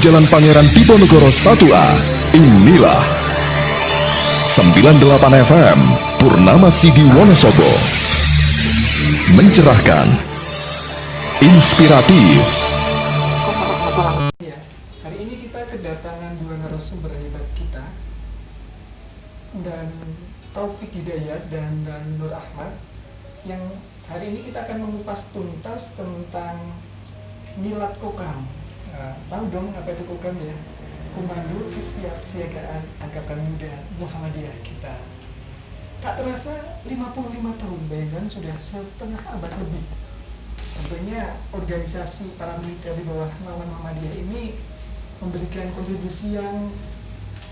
Jalan Pangeran Diponegoro 1A. Inilah 98 FM Purnama Sidi Wonosobo. Mencerahkan, inspiratif. Ya, hari ini kita kedatangan dua narasumber hebat kita, dan Taufik Hidayat dan Nur Ahmad, yang hari ini kita akan mengupas tuntas tentang Milad Kokam. Tahu dong apa itu Kokam ya? Komando Kesiapsiagaan Angkatan Muda Muhammadiyah kita. Tak terasa 55 tahun, bayangkan sudah setengah abad lebih. Tentunya organisasi paramiliter di bawah naungan Muhammadiyah ini memberikan kontribusi yang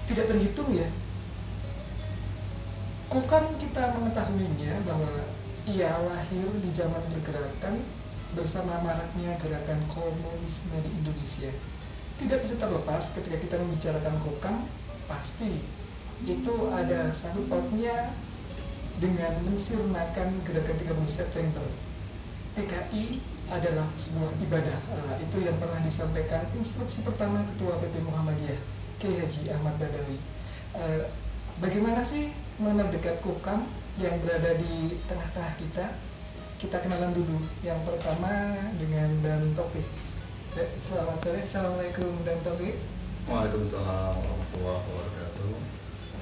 tidak terhitung ya. Kokam kita mengetahuinya bahwa ia lahir di zaman pergerakan bersama maraknya gerakan komunisme di Indonesia. Tidak bisa terlepas ketika kita membicarakan Kokam, pasti itu ada sangkut pautnya dengan mensirnakan gerakan 30 September. PKI adalah sebuah ibadah. Itu yang pernah disampaikan instruksi pertama Ketua PP Muhammadiyah, Kiai Haji Ahmad Badawi. Bagaimana sih mengenal dekat Kokam yang berada di tengah-tengah kita? Kita kenalan dulu. Yang pertama dengan Dan Taufik. Selamat sore. Assalamualaikum Dan Taufik. Waalaikumsalam warahmatullahi wabarakatuh.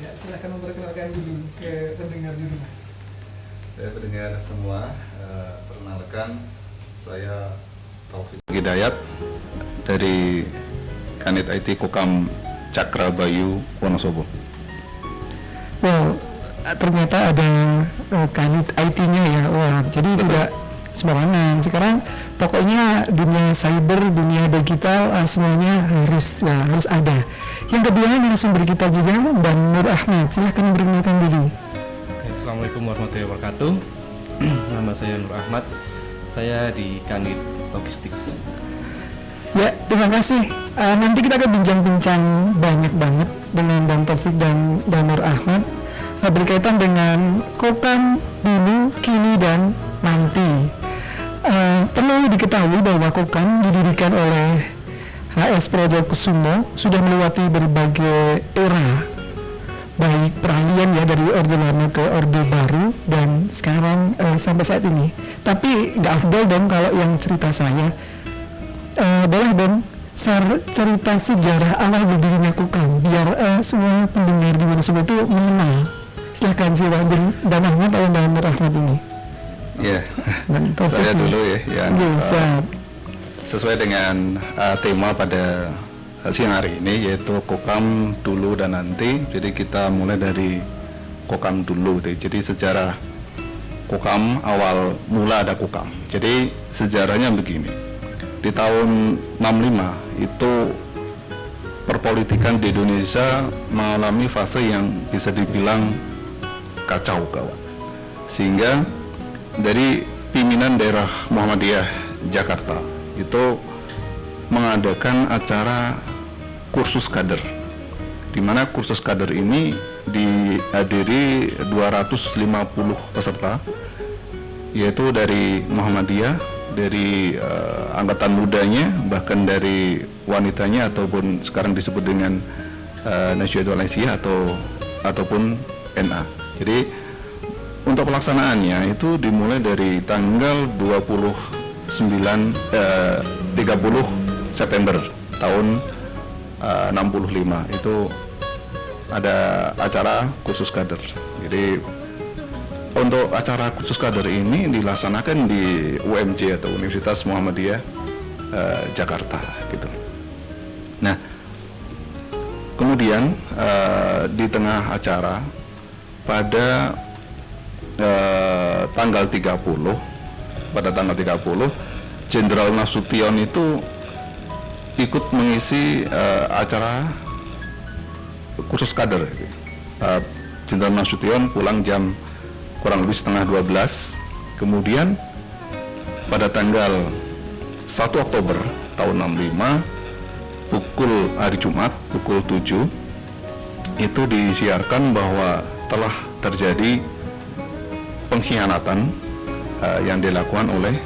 Ya, silahkan memperkenalkan dulu ke pendengar di rumah. Pendengar semua, perkenalkan saya Taufik Hidayat dari Kanit IT Kokam Cakrabayu Wonosobo. Wow, ternyata ada Kanit IT-nya ya. Wah, jadi tidak sembarangan. Sekarang pokoknya dunia cyber, dunia digital, semuanya harus ada. Yang kedua narasumber kita juga dan Nur Ahmad. Silahkan memperkenalkan diri. Assalamualaikum warahmatullahi wabarakatuh. Nama saya Nur Ahmad. Saya di Kanit Logistik. Ya, terima kasih. Nanti kita akan bincang-bincang banyak banget dengan Dan Taufik dan Nur Ahmad berkaitan dengan Kokam dulu, kini, dan nanti. Perlu diketahui bahwa Kokam didirikan oleh HS Prajogokusumo sudah melewati berbagai era, baik peralihan ya dari Orde Lama ke Orde Baru dan sekarang sampai saat ini. Tapi nggak afdol dong kalau yang cerita saya. Boleh dong cerita sejarah awal berdirinya Kokam biar semua pendengar di Wonosobo itu mengenal. Silahkan sih Dan Ahmad atau Dan Rahmat ini. Ya, saya dulu ya yang sesuai dengan tema pada siang hari ini, yaitu Kokam dulu dan nanti. Jadi kita mulai dari Kokam dulu. Jadi sejarah Kokam, awal mula ada Kokam. Jadi sejarahnya begini. Di tahun 65 itu perpolitikan di Indonesia mengalami fase yang bisa dibilang kacau gawat, sehingga dari pimpinan daerah Muhammadiyah Jakarta itu mengadakan acara kursus kader, di mana kursus kader ini dihadiri 250 peserta, yaitu dari Muhammadiyah, dari angkatan mudanya, bahkan dari wanitanya, ataupun sekarang disebut dengan Nasyidul Aisyah ataupun NA. Jadi untuk pelaksanaannya itu dimulai dari tanggal 30 September tahun 65 itu ada acara kursus kader. Jadi untuk acara kursus kader ini dilaksanakan di UMJ atau Universitas Muhammadiyah Jakarta gitu. Nah, kemudian di tengah acara pada tanggal 30 Jenderal Nasution itu ikut mengisi acara kursus kader. Jenderal Nasution pulang jam kurang lebih setengah 12. Kemudian pada tanggal 1 Oktober tahun 65 hari Jumat pukul 7 itu disiarkan bahwa telah terjadi pengkhianatan yang dilakukan oleh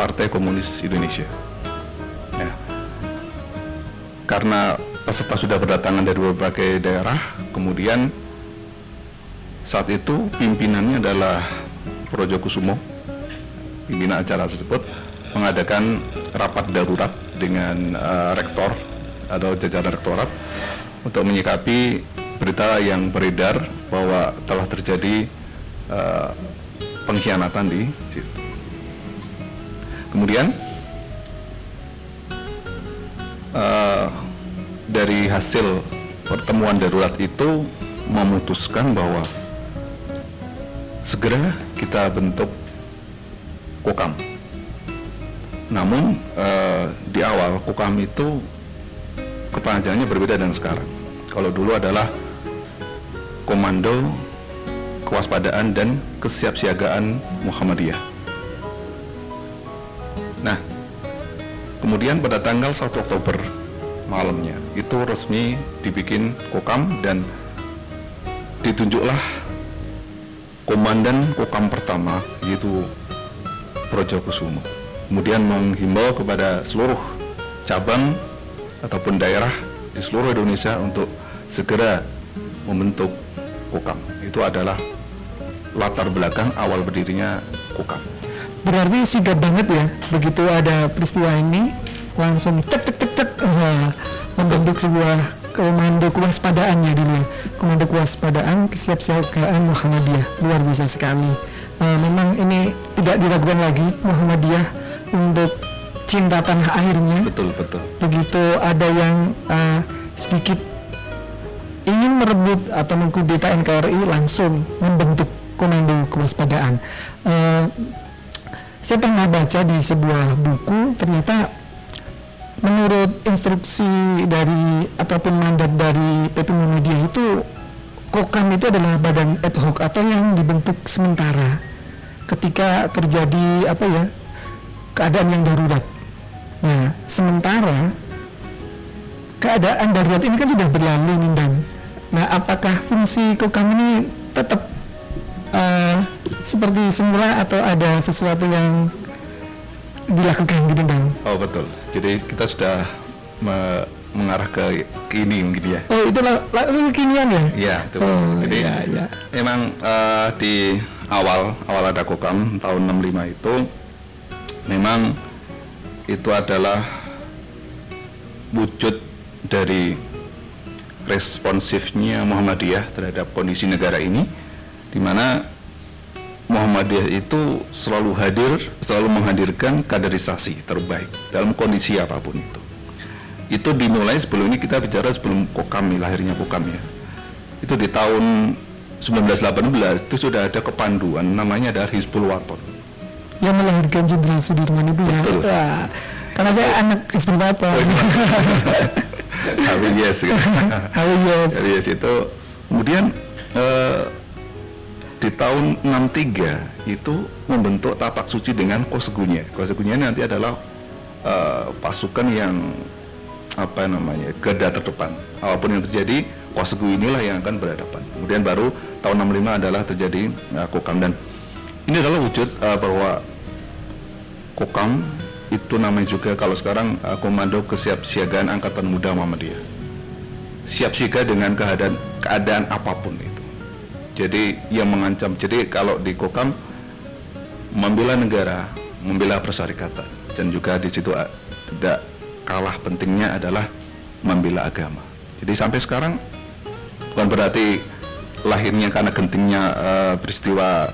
Partai Komunis Indonesia. Nah, karena peserta sudah berdatangan dari berbagai daerah, kemudian saat itu pimpinannya adalah Projokusumo, pimpinan acara tersebut mengadakan rapat darurat dengan rektor atau jajaran rektorat untuk menyikapi berita yang beredar bahwa telah terjadi pengkhianatan di situ. Kemudian dari hasil pertemuan darurat itu memutuskan bahwa segera kita bentuk Kokam. Namun di awal Kokam itu kepanjangannya berbeda dengan sekarang. Kalau dulu adalah Komando Kewaspadaan dan Kesiapsiagaan Muhammadiyah. Nah, kemudian pada tanggal 1 Oktober malamnya itu resmi dibikin Kokam dan ditunjuklah komandan Kokam pertama, yaitu Projokusumo. Kemudian menghimbau kepada seluruh cabang ataupun daerah di seluruh Indonesia untuk segera membentuk Kokam. Itu adalah latar belakang awal berdirinya Kokam. Berarti sigap banget ya, begitu ada peristiwa ini langsung cek membentuk sebuah komando kewaspadaan ya dulu ya. Komando kewaspadaan kesiapsiagaan Muhammadiyah, luar biasa sekali. Memang ini tidak diragukan lagi Muhammadiyah untuk cinta tanah airnya. Betul. Begitu ada yang sedikit ingin merebut atau mengkudeta NKRI, langsung membentuk komando kewaspadaan. Saya pernah baca di sebuah buku, ternyata menurut instruksi dari ataupun mandat dari PP Muhammadiyah itu, Kokam itu adalah badan ad hoc atau yang dibentuk sementara ketika terjadi keadaan yang darurat. Nah, sementara keadaan darurat ini kan sudah berlalu nih Dan. Nah, apakah fungsi Kokam ini tetap seperti semula atau ada sesuatu yang dilakukan gitu Dan? Oh betul. Jadi kita sudah mengarah ke kini gitu ya. Oh itu kekinian ya? Iya itu. Oh, jadi iya. memang di awal ada Kokam tahun 65 itu memang itu adalah wujud dari responsifnya Muhammadiyah terhadap kondisi negara ini, di mana Muhammadiyah itu selalu menghadirkan kaderisasi terbaik dalam kondisi apapun itu. Itu dimulai sebelum ini, kita bicara sebelum Kokam, lahirnya Kokam ya. Itu di tahun 1918 itu sudah ada kepanduan namanya adalah Hizbul Waton. Yang melahirkan Jenderal Sudirman itu ya. Betul. Wah, karena saya anak Hizbul Waton. Yes gitu. Yes itu. Kemudian di tahun 63 itu membentuk Tapak Suci dengan Kosegunya. Kosegunya nanti adalah pasukan yang garda terdepan. Apapun yang terjadi, Kosegu inilah yang akan berhadapan. Kemudian baru tahun 65 adalah terjadi Kokam, dan ini adalah wujud bahwa Kokam itu namanya juga kalau sekarang Komando Kesiapsiagaan Angkatan Muda Muhammadiyah. Siap siaga dengan keadaan apapun itu. Jadi yang mengancam. Jadi kalau di Kokam membela negara, membela persyarikatan, dan juga di situ tidak kalah pentingnya adalah membela agama. Jadi sampai sekarang bukan berarti lahirnya karena gentingnya peristiwa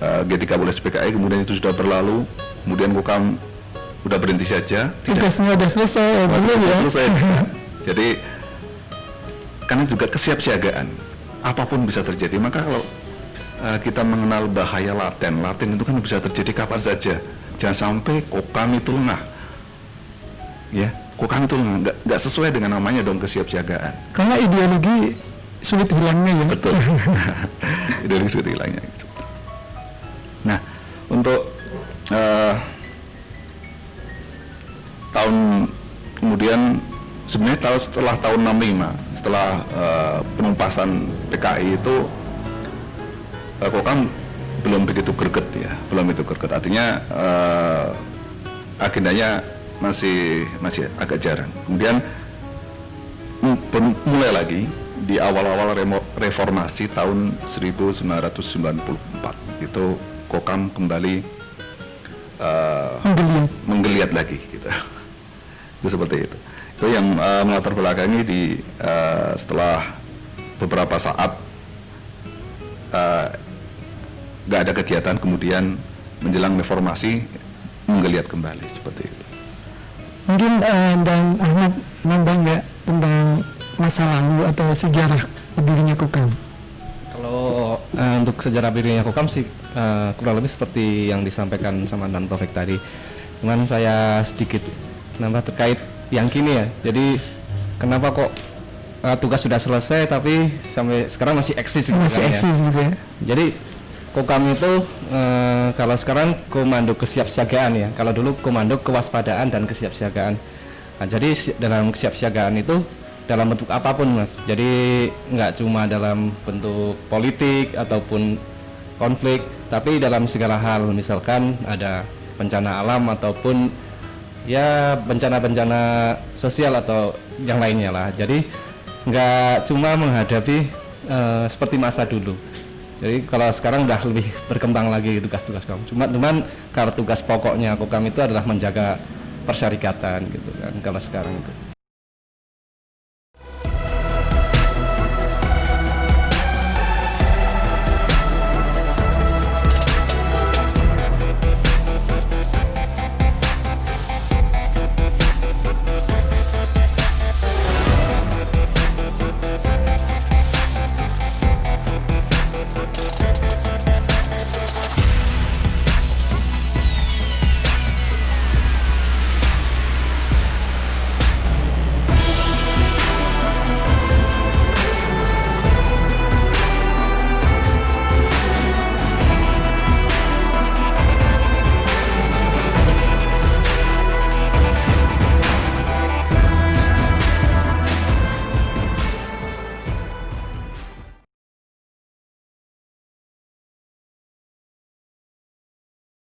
G13 PKI kemudian itu sudah berlalu, kemudian Kokam udah berhenti saja. Tugasnya udah selesai, belum ya? Selesai. Jadi karena juga kesiapsiagaan, apapun bisa terjadi. Maka kalau kita mengenal bahaya laten itu kan bisa terjadi kapan saja. Jangan sampai Kokam itu lengah. Ya, Kokam itu lengah, nggak sesuai dengan namanya dong, kesiapsiagaan. Karena ideologi sulit hilangnya ya. Betul. Ideologi sulit hilangnya. Gitu. Nah, untuk tahun kemudian sebenarnya setelah tahun 65, setelah penumpasan PKI itu Kokam belum begitu greget ya, artinya agendanya masih agak jarang. Kemudian mulai lagi di awal-awal reformasi tahun 1994 itu Kokam kembali menggeliat lagi gitu. Itu seperti itu. Itu yang melatar belakangi di setelah beberapa saat nggak ada kegiatan, kemudian menjelang reformasi menggeliat kembali seperti itu. Mungkin dan Ahmad nambah nggak tentang masa lalu atau sejarah berdirinya Kokam? Kalau untuk sejarah berdirinya Kokam sih kurang lebih seperti yang disampaikan sama Dan Taufik tadi. Cuman saya sedikit nambah terkait yang kini ya. Jadi kenapa kok tugas sudah selesai tapi sampai sekarang masih eksis gitu Masih kan, eksis gitu ya. Jadi Kokam itu kalau sekarang komando kesiapsiagaan ya. Kalau dulu komando kewaspadaan dan kesiapsiagaan. Nah, jadi dalam kesiapsiagaan itu dalam bentuk apapun Mas. Jadi nggak cuma dalam bentuk politik ataupun konflik, tapi dalam segala hal. Misalkan ada bencana alam ataupun ya bencana-bencana sosial atau yang lainnya lah. Jadi nggak cuma menghadapi seperti masa dulu. Jadi kalau sekarang udah lebih berkembang lagi tugas-tugas kamu. Cuman kalau tugas pokoknya Kokam itu adalah menjaga persyarikatan gitu kan kalau sekarang itu.